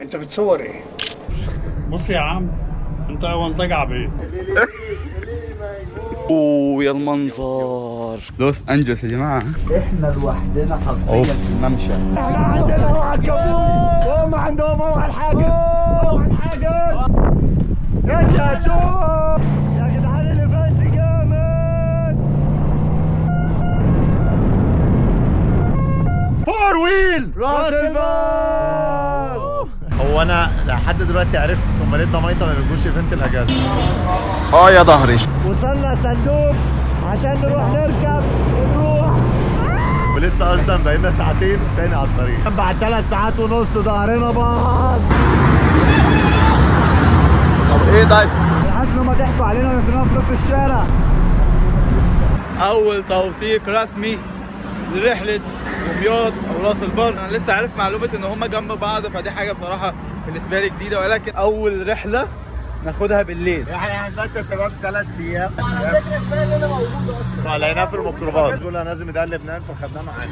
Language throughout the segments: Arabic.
انت بتصور ايه؟ بص يا عم، انت منطقة عبيد. اوه يا المنظر، لوس انجلوس يا جماعه. احنا لوحدنا حرفيا في الممشى. احنا عندنا اوعى الكابوس وهم عندهم اوعى الحاجز. اوعى الحاجز انت شوف يا جدعان، الايفنت جامد. فور ويل راس البر. هو انا لحد دلوقتي عرفت سومالية دمياط ما بيجوش ايفنت الاجازه. يا ظهري. وصلنا صندوق عشان نروح نركب ونروح، ولسه اصلا بقينا ساعتين تاني على الطريق. بعد 3 ساعات ونص ظهرنا باظ. طب ايه طيب؟ حاسس ان هم ضحكوا علينا ونزلونا في نص الشارع. اول توثيق رسمي لرحله دمياط او راس البر. انا لسه عارف معلومه ان هم جنب بعض، فدي حاجه بصراحه بالنسبه لي جديده، ولكن اول رحله ناخدها بالليل. احنا دلوقتي يا شباب 3 ايام. كفايه ان انا موجود اصلا. لقيناه في الميكروباص بيقول انا لازم يدقل لبنان فخدناه معانا.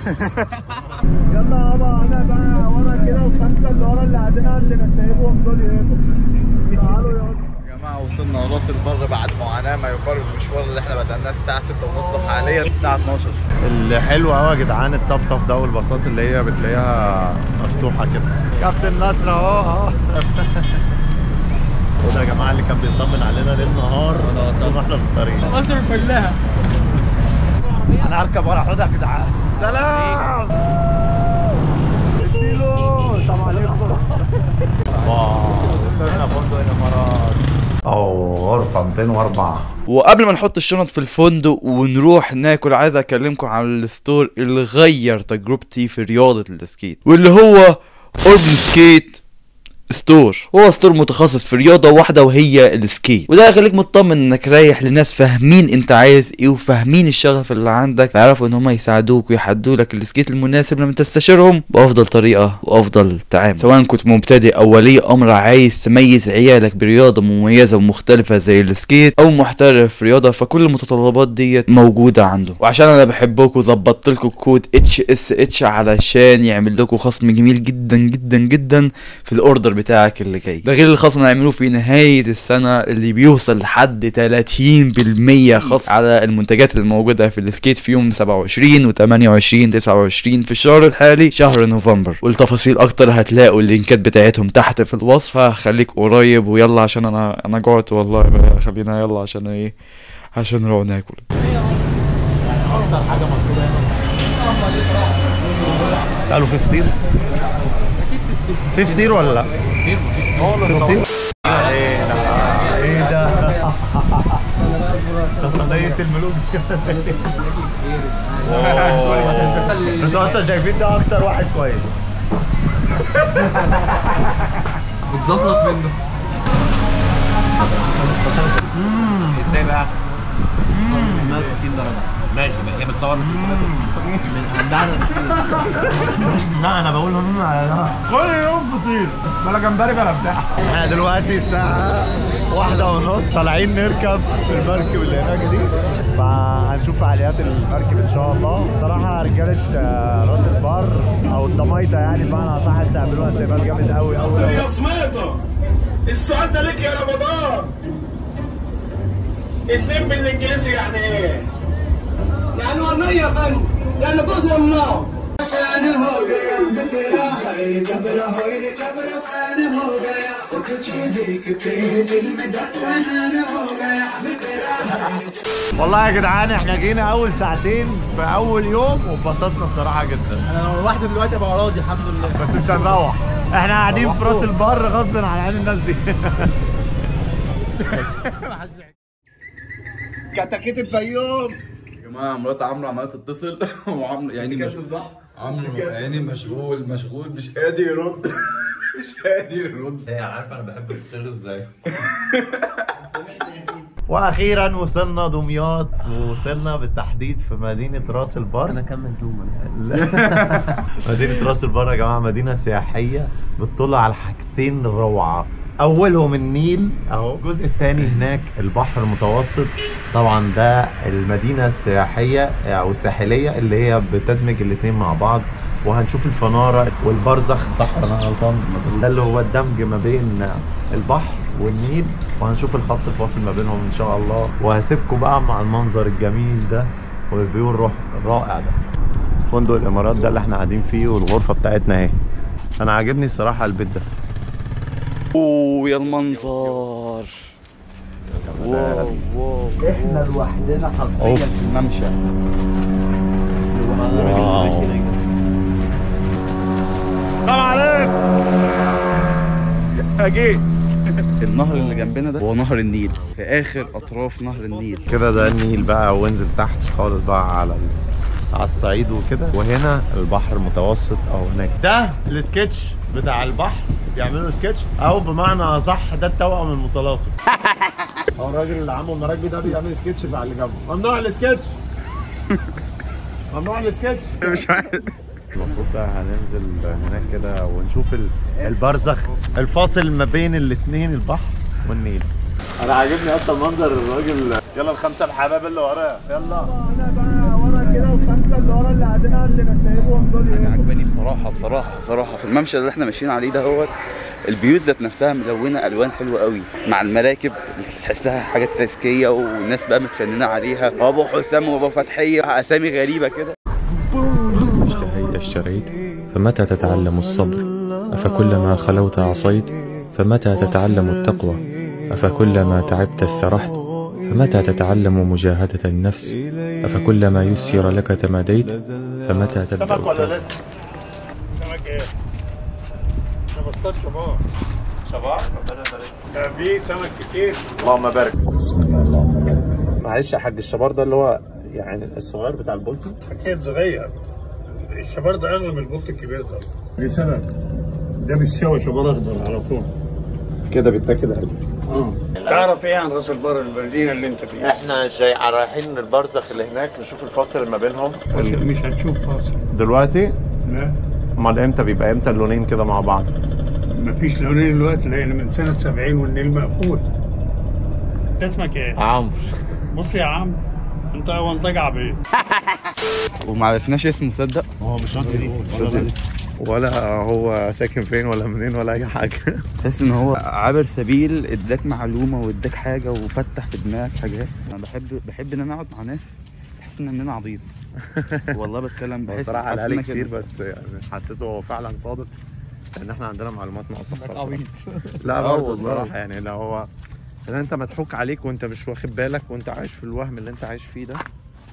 يلا يابا، انا بقى ورا كده، والخمسه اللي ورا اللي قاعدين اللي سايبهم دول يهبوا. تعالوا يلا يا جماعه، وصلنا راس البر بعد معاناه ما يقارب المشوار اللي احنا بدأناه الساعه 6:30، حاليا الساعه 12. اللي حلو قوي يا جدعان الطفطف ده والباصات اللي هي بتلاقيها مفتوحه كده. كابتن نصر اهو. وده يا جماعه اللي كان بيطمن علينا ليل نهار واحنا في الطريق. مصر كلها. انا هركب ورا حوض يا جدعان. سلام. السلام عليكم. واو، وصلنا فندق الامارات. غرفه 204. وقبل ما نحط الشنط في الفندق ونروح ناكل، عايز اكلمكم عن الستور اللي غير تجربتي في رياضه السكيت، واللي هو اوربن سكيت ستور. هو ستور متخصص في رياضه واحده وهي السكيت، وده هيخليك مطمن انك رايح لناس فاهمين انت عايز ايه وفاهمين الشغف اللي عندك، يعرفوا ان هم يساعدوك ويحدوا لك السكيت المناسب لما تستشيرهم بافضل طريقه وافضل تعامل. سواء كنت مبتدئ او ولي امر عايز تميز عيالك برياضه مميزه ومختلفه زي السكيت، او محترف رياضه، فكل المتطلبات ديت موجوده عنده. وعشان انا بحبكم ظبطت لكم كود HSH علشان يعمل لكم خصم جميل جدا جدا جدا في الاوردر بتاعك اللي جاي. ده غير الخصم اللي هيعملوه في نهاية السنة اللي بيوصل لحد 30% خصم على المنتجات الموجودة في السكيت في يوم 27 و28 29 في الشهر الحالي شهر نوفمبر. والتفاصيل اكتر هتلاقوا اللينكات بتاعتهم تحت في الوصف. خليك قريب ويلا عشان انا جوعت والله بقى. خلينا يلا عشان ايه؟ عشان نروح ناكل. اكتر حاجه مطلوبه هنا سألوا في فطير؟ في فطير ولا لا؟ في فطير؟ ايه ده؟ صينية الملوك دي. انتوا اصلا شايفين ده اكتر واحد كويس. بتزفلط منه. ازاي بقى؟ 160 درجة. ماشي، هي بتصور من عندها. لا انا بقول كل يوم فطير بلا جمبري بلا بتاع. احنا دلوقتي الساعة 1:30 طالعين نركب المركب اللي هناك دي، فهنشوف فعاليات المركب ان شاء الله. بصراحة رجالة راس البر او الضميطة يعني بمعنى اصح استقبلونا استقبال جامد قوي قوي. يا سميطة، السؤال ده ليك يا رمضان. 2 بالانجليزي يعني ايه؟ يعني والله يا فندم، يعني جزء من النار. فانا हो गया तेरा खैर जब रहोगे जब फैन हो गया कुछ देखते दिल में दर्द हो गया तेरा. والله يا جدعان احنا جينا اول ساعتين في اول يوم واتبسطنا الصراحه جدا. انا لو لوحدي دلوقتي ابقى راضي الحمد لله. بس مش هنروح، احنا قاعدين في راس البر غصب عن عين الناس دي. كتاكيت الفيوم. يا جماعه، مرات عمرو عماله تتصل وعمرو يعني عمرو يعني مشغول مش قادر يرد. مش قادر يرد. هي عارفه انا بحب الفطير ازاي. واخيرا وصلنا دمياط، ووصلنا بالتحديد في مدينه راس البر. انا كمل دوما. مدينه راس البر يا جماعه مدينه سياحيه بتطل على حاجتين روعه. اولهم النيل اهو، الجزء الثاني هناك البحر المتوسط. طبعا ده المدينه السياحيه او الساحليه اللي هي بتدمج الاثنين مع بعض. وهنشوف الفنارة والبرزخ، صح ولا انا غلطان؟ ده اللي هو الدمج ما بين البحر والنيل، وهنشوف الخط الفاصل ما بينهم ان شاء الله. وهسيبكم بقى مع المنظر الجميل ده والفيو الرائع ده. فندق الامارات ده اللي احنا قاعدين فيه، والغرفة بتاعتنا اهي. انا عاجبني الصراحة البيت ده. اوه يا المنظر، واو واو، احنا لوحدنا حرفيا في الممشى. السلام عليكم. اجي النهر اللي جنبنا ده هو نهر النيل، في اخر اطراف نهر النيل كده. ده النيل بقى، وانزل تحت خالص بقى على الصعيد وكده. وهنا البحر المتوسط او هناك. ده السكتش بتاع البحر، بيعملوا سكتش او بمعنى صح ده التوأم المتلاصق. هو الراجل اللي عمه المراكبي ده بيعمل سكتش مع اللي جنبه. ممنوع السكتش. ممنوع السكتش. مش عارف. المفروض بقى هننزل هناك كده ونشوف البرزخ الفاصل ما بين الاثنين، البحر والنيل. انا عاجبني اصلا منظر الراجل. يلا الخمسه الحباب اللي وراه، يلا انا بقى ورا كده، والخمسه اللي ورا اللي قاعدين اللي سايبهم دول. حاجه عجباني بصراحه في الممشى اللي احنا ماشيين عليه ده، هو البيوت ذات نفسها ملونه الوان حلوه قوي، مع المراكب اللي تحسها حاجات كلاسيكيه والناس بقى متفننه عليها، ابو حسام وابو فتحيه، اسامي غريبه كده. اشتريت فمتى تتعلم الصبر؟ أفكلما خلوت عصيت؟ فمتى تتعلم التقوى؟ أفكلما تعبت استرحت؟ فمتى تتعلم مجاهدة النفس؟ أفكلما يسر لك تماديت؟ فمتى تبدأ سمك ولا لسه؟ سمك ايه؟ انا بصطاد شبار. شباب ربنا يبارك. في سمك كتير. اللهم بارك. بسم الله اللهم بارك. معلش يا حاج، الشبار ده اللي هو يعني الصغير بتاع البولتي؟ اكيد صغير. الشبار ده اغلى من البلط الكبير ده. لسبب ده بيتساوي شبار اخضر على طول. كده بيتاكل عادي. تعرف ايه عن راس البر المدينه اللي انت فيها؟ احنا رايحين البرزخ اللي هناك نشوف الفاصل ما بينهم. مش هتشوف فاصل دلوقتي؟ لا. امال امتى بيبقى امتى اللونين كده مع بعض؟ مفيش لونين دلوقتي لان من سنه 70 والنيل مقفول. اسمك ايه؟ عمرو. بص يا عم، انت وانت عبيط. وما عرفناش اسمه، صدق. هو مش راضي دي ولا هو ساكن فين ولا منين ولا اي حاجه. تحس ان هو عابر سبيل، اداك معلومه واداك حاجه وفتح في دماغك حاجات. انا بحب ان انا اقعد مع ناس تحس ان انا عبيط. والله بتكلم بحس. بصراحه قالها لي كتير، بس يعني حسيته هو فعلا صادق، لان احنا عندنا معلومات ناقصه الصراحه. لا برضه الصراحه يعني لو هو ان انت مضحوك عليك وانت مش واخد بالك وانت عايش في الوهم اللي انت عايش فيه ده،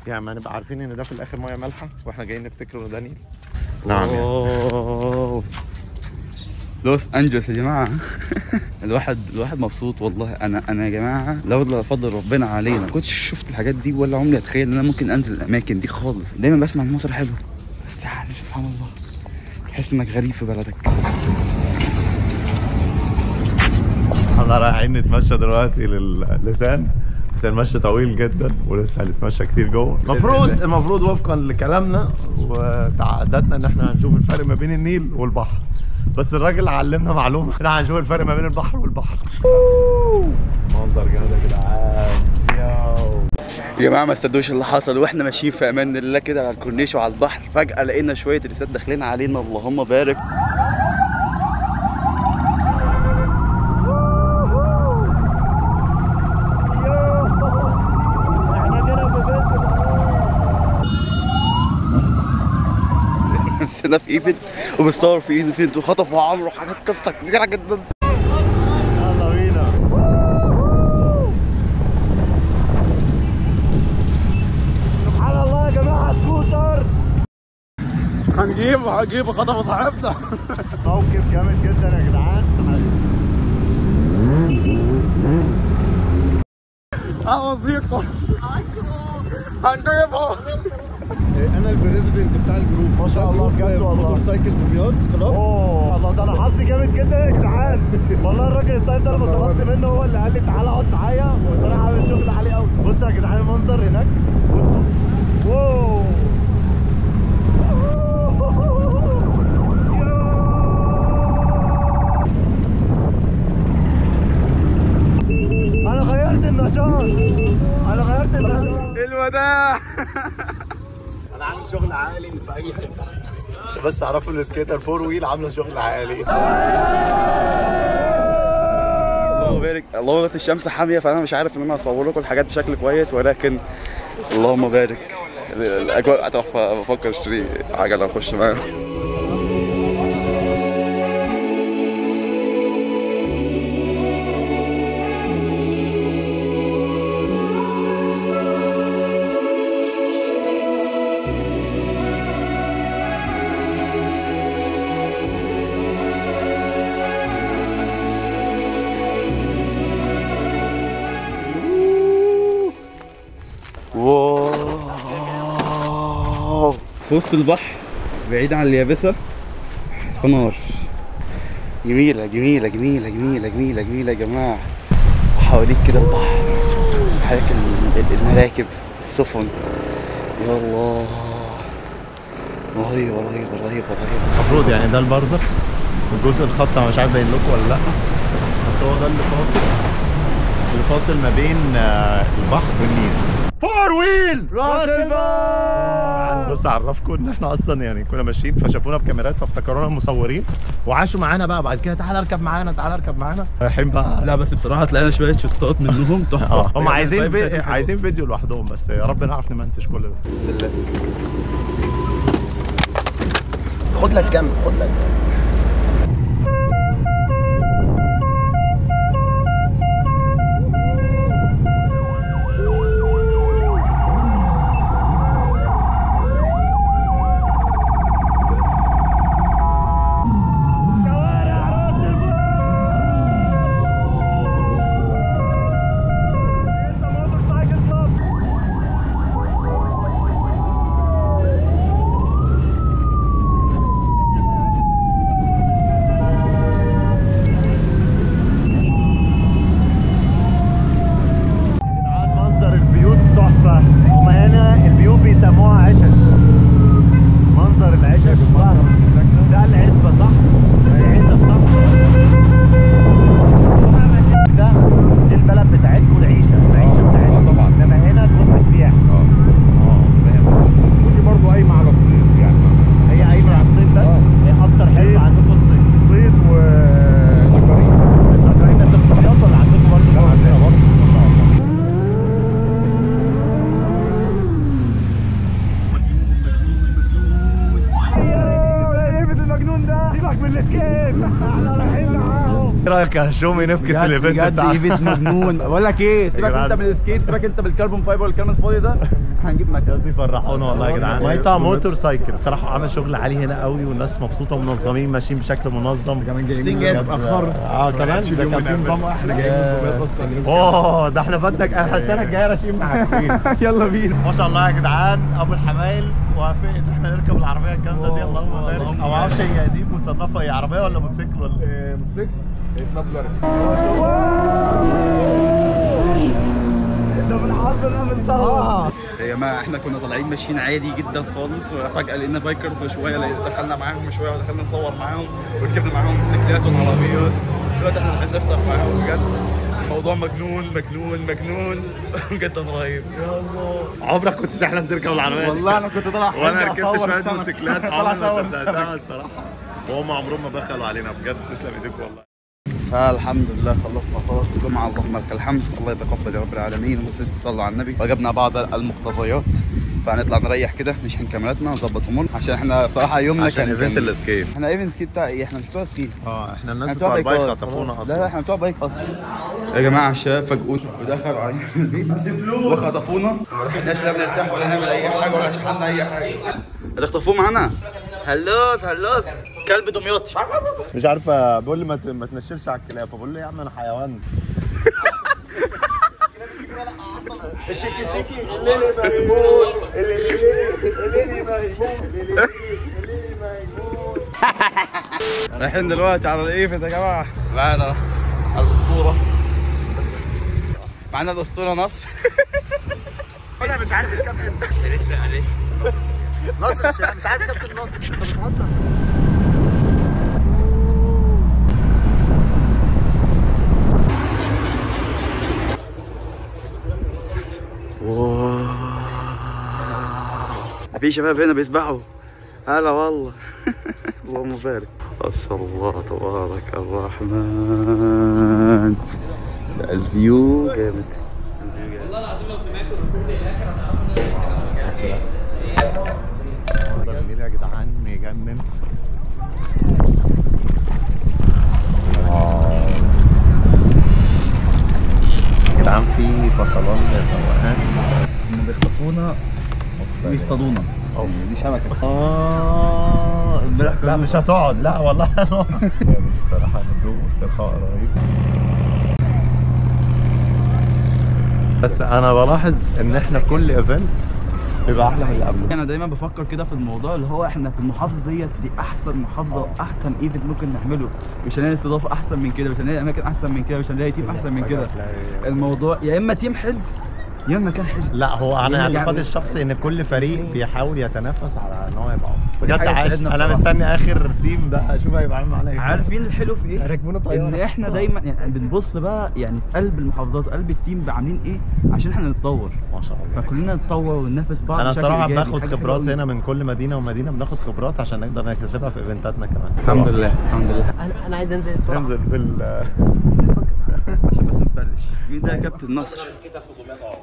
يعني ما نبقى عارفين ان ده في الاخر ميه مالحه واحنا جايين نفتكر ان ده نيل. نعم يعني. لوس انجلوس يا جماعه. الواحد مبسوط والله. انا يا جماعه لولا فضل ربنا علينا ما كنتش شفت الحاجات دي، ولا عمري اتخيل ان انا ممكن انزل الاماكن دي خالص. دايما بسمع ان مصر حلوه، بس يعني سبحان الله تحس انك غريب في بلدك. احنا رايحين نتمشى دلوقتي للسان، بس المشي طويل جدا ولسه هنتمشى كتير جوه. المفروض وفقا لكلامنا وتعهداتنا ان احنا هنشوف الفرق ما بين النيل والبحر، بس الراجل علمنا معلومه احنا هنشوف الفرق ما بين البحر والبحر. منظر جامد يا جدعان. يا جماعه ما استدوش اللي حصل واحنا ماشيين في امان الله كده على الكورنيش وعلى البحر، فجاه لقينا شويه ريسات داخلين علينا. اللهم بارك. نفسنا في ايفنت وبتصور في ايفنت وخطفوا عمرو وحاجات قصه كبيره جدا. يلا بينا. سبحان الله يا جماعه، سكوتر هنجيبه خطفوا صاحبنا. موقف جامد جدا يا جدعان. وثيقه هنجيبه. انا البريزيدنت بتاع الجروب ما شاء الله بجد والله. موتور سايكل دمياط كلاب. الله، ده انا حظي جامد جدا يا جدعان. والله الراجل الطيب ده لما طلبت منه هو اللي قال لي تعالى اقعد معايا، وبصراحه عامل شغل عالي قوي. بصوا يا جدعان المنظر هناك، بصوا. واو انا غيرت النشاط. الوداع. انا عامل شغل عالي في اي حته. عشان بس تعرفوا السكيتر فور ويل عامله شغل عالي. اللهم بارك. اللهم بس الشمس حاميه فانا مش عارف ان انا اصور لكم الحاجات بشكل كويس، ولكن اللهم بارك الاجواء تحفه. بفكر اشتري عجله اخش معاها. واو، في وسط البحر بعيد عن اليابسة فنار. جميلة جميلة جميلة جميلة جميلة جميلة يا جماعة. وحواليك كده البحر، حواليك المراكب، السفن. يا الله، رهيب رهيب رهيب رهيب. المفروض يعني ده البرزخ، الجزء الخط انا مش عارف باين لكم ولا لا، بس هو ده اللي فاصل ما بين البحر والنيل. فور ويل راس البر. بس اعرفكم ان احنا اصلا يعني كنا ماشيين فشافونا بكاميرات فافتكرونا مصورين وعاشوا معانا بقى. بعد كده تعالى اركب معانا، تعالى اركب معانا، رايحين بقى. لا بس بصراحة طلعنا شوية شطات منهم تحفة. هم عايزين فيديو لوحدهم، بس يا رب نعرف نمنتج كل ده. بسم الله. خد لك جنب، خد لك جنب. ايه رايك يا هشومي نفكس الايفنت بتاعنا؟ ايفنت مجنون. بقول لك ايه، سيبك انت من السكيت، سيبك انت بالكربون فايبر والكلام الفاضي ده. هنجيب مكان. يفرحونا والله يا جدعان. مايتا موتور سايكل صراحه عامل شغل عالي هنا قوي، والناس مبسوطه ومنظمين ماشيين بشكل منظم. كمان جايين متاخر. كمان ده كان في نظام. احنا جايين من دبي اصلا. اوه ده احنا بدك السنه الجايه راشين معاك. يلا بينا. ما شاء الله يا جدعان، ابو الحمايل وافق ان احنا نركب العربيه الجامده دي. اللهم بارك. او ما اعرفش هي دي مصنفه هي عربيه ولا موتوسيكل ولا موتوسيكل. اسمها بولاركس. يا جماعه احنا كنا طالعين ماشيين عادي جدا خالص، وفجاه لقينا بايكرز، وشويه دخلنا معاهم، وشويه ودخلنا نصور معاهم، وركبنا معاهم موتوسيكلات وعربيات. دلوقتي احنا رايحين نفطر معاهم. بجد الموضوع مجنون مجنون مجنون جدا رهيب. يا الله، عمرك كنت تحلم تركب العربيه؟ والله انا كنت طالع وانا ركبت شويه موتوسيكلات عمري ما صدقتها الصراحه، وهم عمرهم ما بخلوا علينا. بجد تسلم ايديك والله. فالحمد لله خلصنا صلاة الجمعة، اللهم لك الحمد. الله يتقبل يا رب العالمين. المسلمين صلوا على النبي، وجبنا بعض المقتضيات، فهنطلع نريح كده، نشحن كاميراتنا ونظبط امورنا، عشان احنا بصراحه يومنا عشان ايفنت الاسكيب. احنا ايفنت سكيب بتاع ايه؟ احنا مش بتوع سكيب. احنا الناس بتوع البايك خطفونا اصلا. لا احنا بتوع بايك اصلا. يا جماعه الشباب فاجئونا ودخلوا علينا البيت وخطفونا، وما لحقناش لا بنرتاح ولا نعمل اي حاجه ولا شحنا اي حاجه. هتخطفوه معانا؟ هلوس هلوس كلب دمياطي. مش عارفه، بيقول لي ما تنشرش على الكلاب، فبقول له يا عم انا حيوان. الشيكي شيكي الليلي ميمون، الليلي ميمون، الليلي ميمون. رايحين دلوقتي على الايفنت يا جماعه. معانا الاسطوره، معانا الاسطوره نصر. انا مش عارف الكابتن. نصر مش عارف كابتن نصر، انت بتهزر. في شباب هنا بيسبحوا. هلا والله. اللهم بارك. أسأل الله تبارك الرحمن. الفيو جامد. والله العظيم لو سمعتوا الركوب للاخر انا عاوز جميل يا جدعان يجنن. يا جدعان في فصلان للروقان. هم بيخطفونا ويصطادونا. دي شبكة. لا مش هتقعد، لا والله هنقعد. الصراحة هدوء واسترخاء رهيب. بس انا بلاحظ ان احنا كل ايفنت بيبقى احلى من اللي قبله. انا دايما بفكر كده في الموضوع اللي هو احنا في المحافظه دي احسن محافظه واحسن ايفنت ممكن نعمله. مش هنلاقي استضافه احسن من كده، مش هنلاقي اماكن احسن من كده، مش هنلاقي تيم احسن من كده. الموضوع يا اما تيم حلو يا اما مكان حلو. لا هو انا يعني اعتقادي الشخصي ان كل فريق بيحاول يتنافس على ان هو يبقى بجد عاش. انا مستني اخر تيم ده اشوف هيبقى عامل معانا ايه. عارفين الحلو في ايه؟ ركبونا طياره. ان احنا دايما يعني بنبص بقى يعني في قلب المحافظات قلب التيم عاملين ايه عشان احنا نتطور. ما شاء الله. فكلنا نتطور وننافس بعض. انا الصراحه إيجابي. باخد خبرات هنا من كل مدينه ومدينه، بناخد خبرات عشان نقدر نكتسبها في ايفنتاتنا كمان. الحمد لله الحمد لله. انا عايز انزل الطرق. انزل عشان بس نبلش. مين ده يا كابتن نصر؟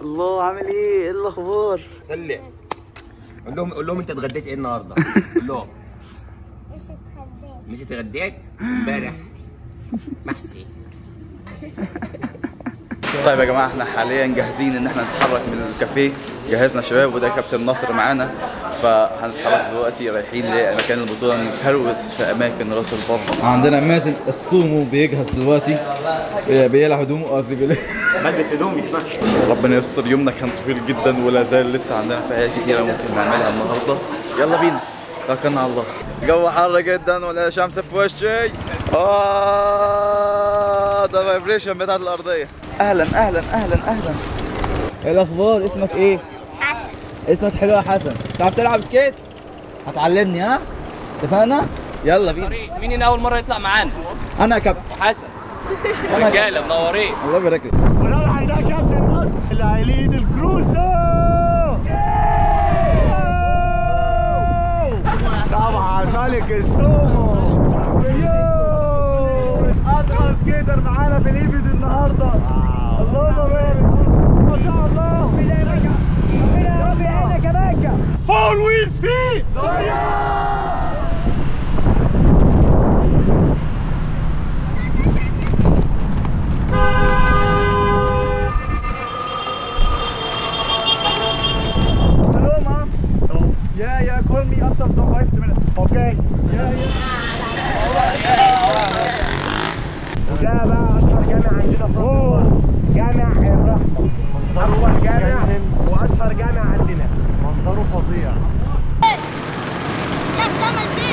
الله عامل ايه؟ ايه الاخبار؟ سلم. قول لهم انت اتغديت ايه النهارده؟ قول لهم. مش اتغديت امبارح محشي. طيب يا جماعه احنا حاليا جاهزين ان احنا نتحرك من الكافيه. جهزنا الشباب وده كابتن نصر معانا. فهنتحرك دلوقتي رايحين لمكان البطوله نتهروس في اماكن راس البر. عندنا مازن السومو بيجهز دلوقتي بيقلع هدومه. قصدي بلبس هدوم يسمح. ربنا يستر. يومنا كان طويل جدا ولا زال لسه عندنا فعاليات كتيره ممكن نعملها النهارده. يلا بينا توكلنا على الله. الجو حر جدا ولا شمس في وشي. ده فايبريشن بتاعت الارضيه. اهلا اهلا اهلا اهلا. ايه الاخبار؟ اسمك ايه؟ حسن. اسمك حلو يا حسن. تعرف تلعب سكيت؟ هتعلمني ها؟ اتفقنا؟ يلا بينا. مين هنا اول مره يطلع معانا؟ انا يا كابتن حسن. رجاله منورين. الله يبارك لك. وطبعا ده كابتن نصر اللي هيليد الكروز ده. طبعا ملك السومو. اطول سكيتر معانا في الايفنت النهارده. اللهم بارك. ما شاء الله. فول ويل فيه. Yeah, call me after the 5 minutes. Okay. وده بقى اشهر جامع عندنا في جامع الرحمة. أول جامع وأشهر جامع عندنا. منظره فظيع. لا تعمل دي.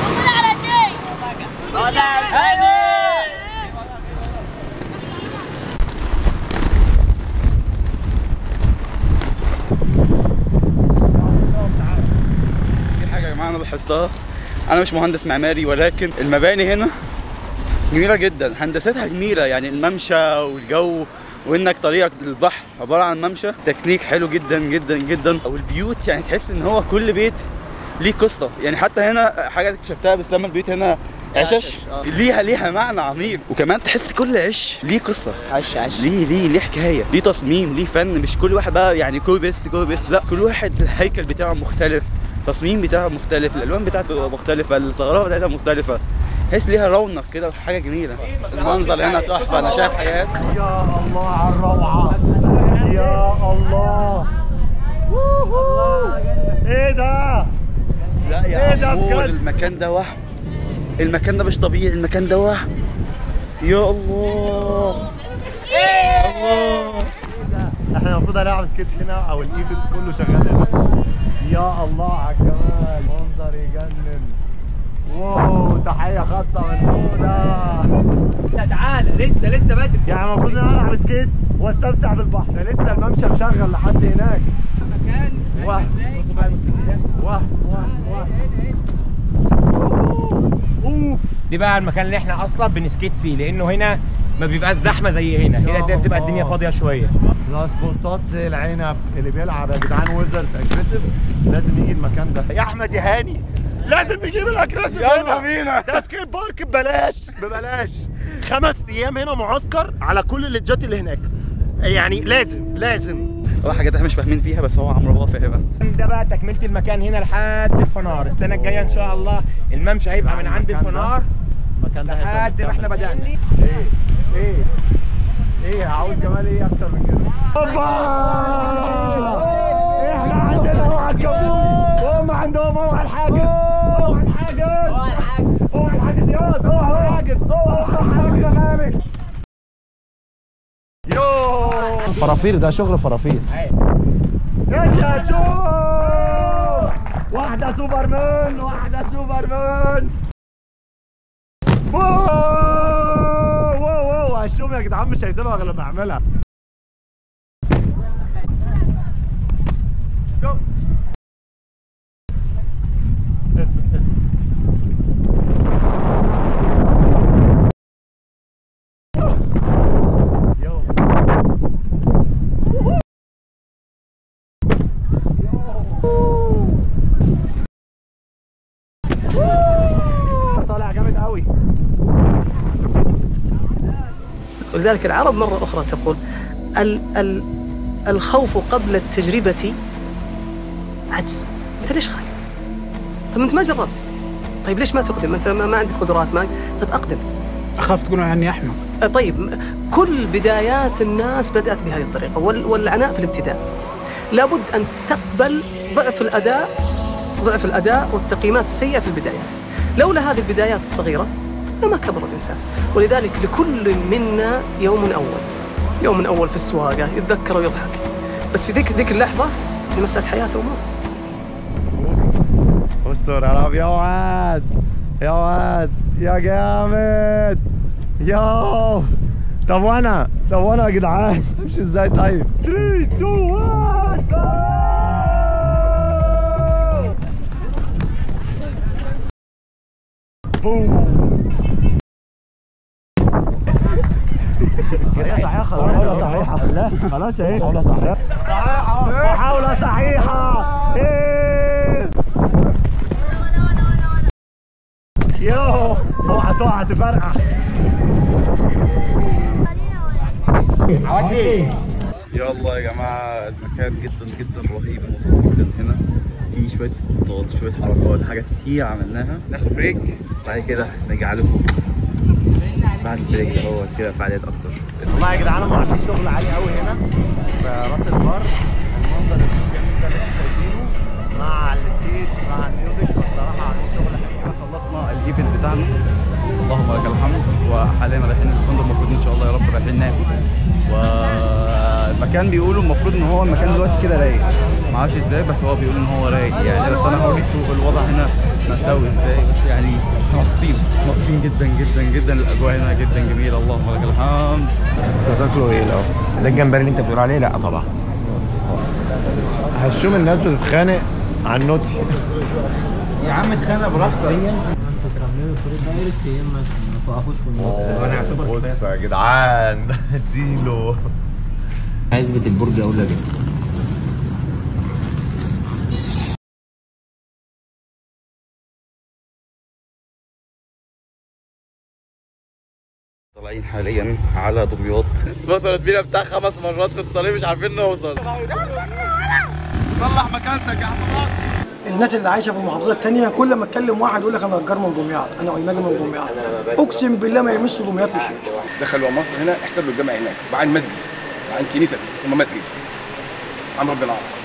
وطلع على دي. طلع على انا لاحظتها. انا مش مهندس معماري ولكن المباني هنا جميله جدا. هندستها جميله يعني الممشى والجو وانك طريقك للبحر عباره عن ممشى. تكنيك حلو جدا جدا جدا. والبيوت يعني تحس ان هو كل بيت ليه قصه. يعني حتى هنا حاجه اكتشفتها بس لما البيت هنا عشش ليها معنى عميق. وكمان تحس كل عش ليه قصه. عش ليه حكايه، ليه تصميم، ليه فن. مش كل واحد بقى يعني كوبيس لا، كل واحد الهيكل بتاعه مختلف، التصميم بتاعها مختلف، الالوان بتاعته مختلفه، الزخرفه بتاعتها مختلفه. تحس ليها رونق كده وحاجه جميله. المنظر هنا تحفه. انا شايف حاجات. يا الله على الروعه. يا الله. ايه ده؟ لا يا عمور المكان ده وهم. المكان ده مش طبيعي. المكان ده وهم. يا الله. الله. احنا المفروض هنلعب سكيت هنا او الايفنت كله شغال هنا. يا الله على الجمال. منظر يجنن. واو. تحيه خاصه من هنا. تعالى لسه بدري. يعني المفروض ان انا العب سكيت واستمتع بالبحر. ده لسه الممشى مشغل لحد هناك. مكان واه اوف. دي بقى المكان اللي احنا اصلا بنسكيت فيه، لانه هنا ما بيبقاش زحمه زي هنا. هنا بتبقى الدنيا فاضيه شويه. ترانسبورتات العنب اللي بيلعب يا جدعان ويزرد اجريسيف لازم يجي المكان ده. يا احمد يا هاني لازم نجيب الاجريسيف. يلا بينا. ده سكيت بارك ببلاش 5 ايام هنا معسكر على كل الليدجات اللي هناك. يعني لازم والله حاجات احنا مش فاهمين فيها، بس هو عمرو بابا فاهمها. ده بقى تكمله المكان هنا لحد الفنار. السنه الجايه ان شاء الله الممشى هيبقى من عند الفنار المكان ده لحد ما احنا بدأنا. ايه عاوز جمال ايه اكتر من كده؟ اوبا احنا عندنا اوعى الكابوس وهم عندهم اوعى الحاجز ياض. اوعى الحاجز غامق. يوه فرافير، ده شغل فرافير. انت شوف واحدة سوبرمان واو هشوف يا جدعان مش هيسيبها غير لما اعملها. طالع جامد قوي. ولذلك العرب مرة أخرى تقول الخوف قبل التجربة عجز. أنت ليش خايف؟ طيب أنت ما جربت. طيب ليش ما تقدم؟ أنت ما عندك قدرات. طيب أقدم. أخاف تقولوا عني أحمق. طيب كل بدايات الناس بدأت بهذه الطريقة، والعناء في الابتداء. لابد أن تقبل ضعف الأداء والتقييمات السيئة في البدايات. لولا هذه البدايات الصغيرة لما كبر الإنسان. ولذلك لكل منا يوم أول في السواقة يتذكر ويضحك، بس في ذيك اللحظة دي مسألة حياة وموت. استر يا رب. يا واد يا جامد. يو طب وانا يا جدعان امشي ازاي؟ طيب 3 2 1 هي صحيحة. محاولة صحيحة. لا خلاص اهي. محاولة صحيحة. يوه اوعى تقع تفرقع. يلا يا جماعة، المكان جدا رهيب ومبسوط جدا هنا. في شوية سبوتات، شوية حركات، حاجات كتير عملناها. ناخد بريك بعد كده نرجع لكم بعد البريك ده. هو كده فعاليات اكتر. والله يا جدعان هم عاملين شغل عالي قوي هنا في راس البر. المنظر الجميل ده اللي انتوا شايفينه مع السكيت مع الميوزك، فالصراحه عاملين شغل حلو. خلصنا الايفنت بتاعنا اللهم لك الحمد، وحاليا رايحين الفندق. المفروض ان شاء الله يا رب رايحين ناكل. والمكان بيقولوا المفروض ان هو المكان دلوقتي كده رايق، معرفش ازاي بس هو بيقول ان هو رايق يعني. بس انا هوريكم الوضع هنا مساوي ازاي. بس يعني مبسوطين جدا. الاجواء هنا جدا جميله اللهم لك الحمد. انت تاكلوا ايه الاول؟ ده الجمبري اللي انت بتقول عليه؟ لا طبعا. هشوم الناس بتتخانق عن نوتي. يا عم اتخانق براحتك. بص يا جدعان اديله عزبة البرج اولى بيه. طالعين حاليا على دمياط. وصلت بينا بتاع 5 مرات في الطريق مش عارفين نوصل. صلح مكانتك يا عم. الناس اللي عايشه في المحافظات الثانيه كل ما اتكلم واحد يقول لك انا نجار من دمياط، انا عماد من دمياط. اقسم بالله ما يمسوا دمياط بشيء. دخلوا مصر هنا احتلوا الجامع هناك، وبعدين مسجد، وبعدين كنيسه ثم مسجد عمرو بن العاص.